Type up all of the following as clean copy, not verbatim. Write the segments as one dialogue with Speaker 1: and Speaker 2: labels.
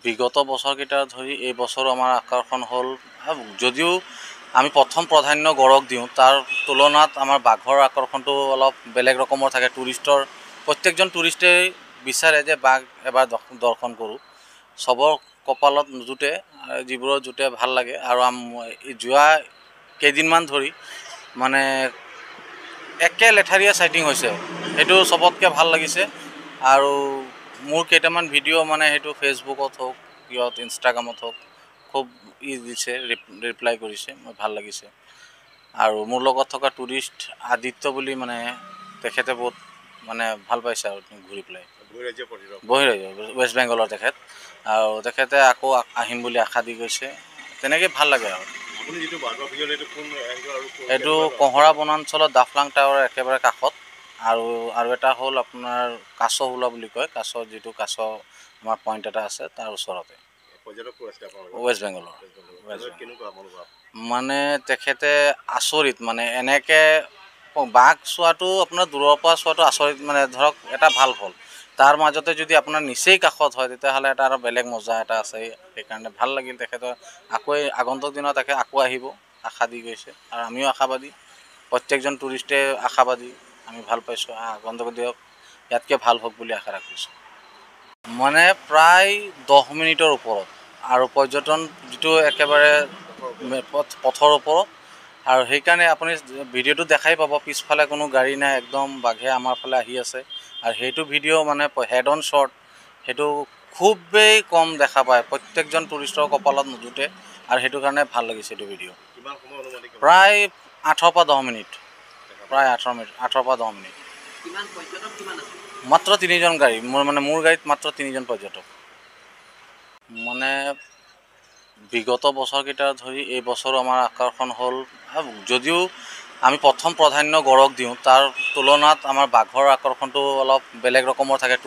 Speaker 1: বিগত বছৰকেইটা ধৰি এই বছৰো আমাৰ আকৰ্ষণ হ'ল, যদিও আমি প্ৰথম প্ৰাধান্য গড়ক দিওঁ, তাৰ তুলনাত আমাৰ বাঘৰ আকৰ্ষণটো অলপ বেলেগ ৰকমৰ থাকে। প্ৰত্যেকজন টুৰিষ্টেই বিচাৰে যে বাঘ এবাৰ দৰ্শন কৰোঁ। চবৰ কপালত নুজুটে, যিবোৰৰ জুটে ভাল লাগে। আৰু যোৱা কেইদিনমান ধৰি মানে একে লেঠাৰীয়া চাইটিং হৈছে, সেইটো চবতকৈ ভাল লাগিছে। আৰু মোৰ কেইটামান ভিডিঅ' মানে সেইটো ফেচবুকত হওক, ইনষ্টাগ্ৰামত হওক, খুব দিছে, ৰিপ্লাই কৰিছে, মোৰ ভাল লাগিছে। আৰু মোৰ লগত থকা টুৰিষ্ট আদিত্য বুলি মানে তেখেতে বহুত মানে ভাল পাইছে আৰু ঘূৰি পেলাই। বহিৰাজ্য ৱেষ্ট বেংগলৰ তেখেত, আৰু তেখেতে আকৌ আহিম বুলি আশা দি গৈছে। তেনেকৈ ভাল লাগে আৰু। এইটো কঁহৰা বনাঞ্চলত ডাফলাং টাৱাৰৰ একেবাৰে কাষত। আৰু এটা হ'ল আপোনাৰ কাছহুলা বুলি কয়, যিটো কাছ আমাৰ পইণ্ট এটা আছে, তাৰ ওচৰতে। ৱেষ্ট বেংগলৰ। মানে তেখেতে আচৰিত, মানে এনেকৈ বাঘ চোৱাটো আপোনাৰ দূৰৰ পৰা চোৱাটো আচৰিত, মানে ধৰক এটা ভাল ফল। তাৰ মাজতে যদি আপোনাৰ নিচেই কাষত হয়, তেতিয়াহ'লে এটা আৰু বেলেগ মজা এটা আছে। সেইকাৰণে ভাল লাগিল তেখেতৰ। আগন্তুক দিনত আকৌ আহিব আশা দি গৈছে, আৰু আমিও আশাবাদী, প্ৰত্যেকজন টুৰিষ্টে আশাবাদী। আমি ভাল পাইছোঁ, আগন্তুক দিয়ক ইয়াতকৈ ভাল হওক বুলি আশা ৰাখিছোঁ। মানে প্ৰায় 10 মিনিটৰ ওপৰত, আৰু পৰ্যটন যিটো একেবাৰে পথৰ ওপৰত। আৰু সেইকাৰণে আপুনি ভিডিঅ'টো দেখাই পাব, পিছফালে কোনো গাড়ী নাই, একদম বাঘে আমাৰ ফালে আহি আছে। আৰু সেইটো ভিডিঅ' মানে হেড অন শ্বট, সেইটো খুবেই কম দেখা পায়, প্ৰত্যেকজন টুৰিষ্টৰ কপালত নুজুটে। আৰু সেইটো কাৰণে ভাল লাগিছে এইটো ভিডিঅ'। প্ৰায় 8 পৰা 10 মিনিট, প্ৰায় 8 পৰা 10 মিনিট। মাত্ৰ 3জন গাড়ী, মোৰ গাড়ীত মাত্ৰ 3জন পৰ্যটক। মানে বিগত বছৰকেইটা ধৰি এই বছৰো আমাৰ আকৰ্ষণ হ'ল, যদিও আমি প্ৰথম প্ৰাধান্য গড়ক দিওঁ, তাৰ তুলনাত আমাৰ বাঘৰ আকৰ্ষণটো অলপ বেলেগ ৰকমৰ থাকে।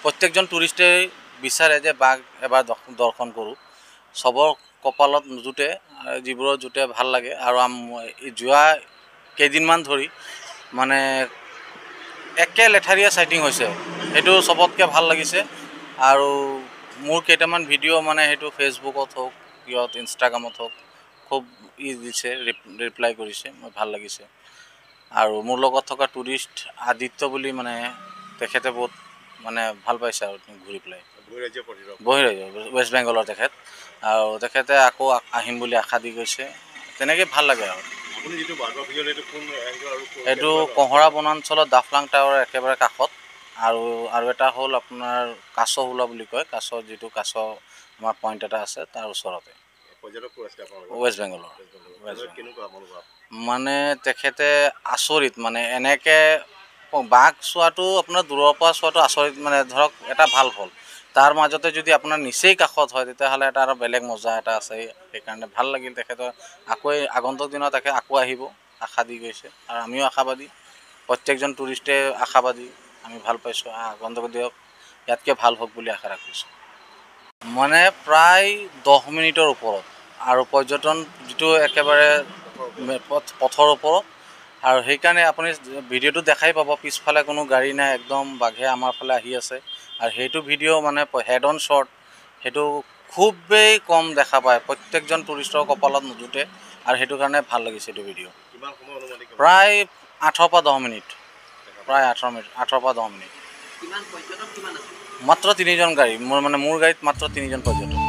Speaker 1: প্ৰত্যেকজন টুৰিষ্টেই বিচাৰে যে বাঘ এবাৰ দৰ্শন কৰোঁ। চবৰ কপালত নুজুটে, যিবোৰৰ জুটে ভাল লাগে। আৰু যোৱা কেইদিনমান ধৰি মানে একে লেঠাৰীয়া চাইটিং হৈছে, সেইটো চবতকৈ ভাল লাগিছে। আৰু মোৰ কেইটামান ভিডিঅ' মানে সেইটো ফেচবুকত হওক, ইনষ্টাগ্ৰামত হওক, খুব দিছে, ৰিপ্লাই কৰিছে, মোৰ ভাল লাগিছে। আৰু মোৰ লগত থকা টুৰিষ্ট আদিত্য বুলি মানে তেখেতে বহুত মানে ভাল পাইছে আৰু ঘূৰি পেলাই। বহিৰাজ্য ৱেষ্ট বেংগলৰ তেখেত, আৰু তেখেতে আকৌ আহিম বুলি আশা দি গৈছে। তেনেকৈ ভাল লাগে আৰু। এইটো কঁহৰা বনাঞ্চলত ডাফলাং টাৱাৰৰ একেবাৰে কাষত। আৰু এটা হ'ল আপোনাৰ কাছহুলা বুলি কয়, যিটো কাছ আমাৰ পইণ্ট এটা আছে, তাৰ ওচৰতে। ৱেষ্ট বেংগলৰ। মানে তেখেতে আচৰিত, মানে এনেকৈ বাঘ চোৱাটো আপোনাৰ দূৰৰ পৰা চোৱাটো আচৰিত, মানে ধৰক এটা ভাল ফল। তাৰ মাজতে যদি আপোনাৰ নিচেই কাষত হয়, তেতিয়াহ'লে এটা আৰু বেলেগ মজা এটা আছে। সেইকাৰণে ভাল লাগিল তেখেতৰ। আগন্তুক দিনত আকৌ আহিব আশা দি গৈছে, আৰু আমিও আশাবাদী, প্ৰত্যেকজন টুৰিষ্টে আশাবাদী। আমি ভাল পাইছোঁ, আগন্তুক দিয়ক ইয়াতকৈ ভাল হওক বুলি আশা ৰাখিছোঁ। মানে প্ৰায় 10 মিনিটৰ ওপৰত, আৰু পৰ্যটন যিটো একেবাৰে পথৰ ওপৰত। আৰু সেইকাৰণে আপুনি ভিডিঅ'টো দেখাই পাব, পিছফালে কোনো গাড়ী নাই, একদম বাঘে আমাৰ ফালে আহি আছে। আৰু সেইটো ভিডিঅ' মানে হেড অন শ্বট, সেইটো খুবেই কম দেখা পায়, প্ৰত্যেকজন টুৰিষ্টৰ কপালত নুজুটে। আৰু সেইটো কাৰণে ভাল লাগিছে এইটো ভিডিঅ'। প্ৰায় 8 পৰা 10 মিনিট, প্ৰায় 8 পৰা 10 মিনিট। মাত্ৰ 3জন গাড়ী, মোৰ গাড়ীত মাত্ৰ 3জন পৰ্যটক।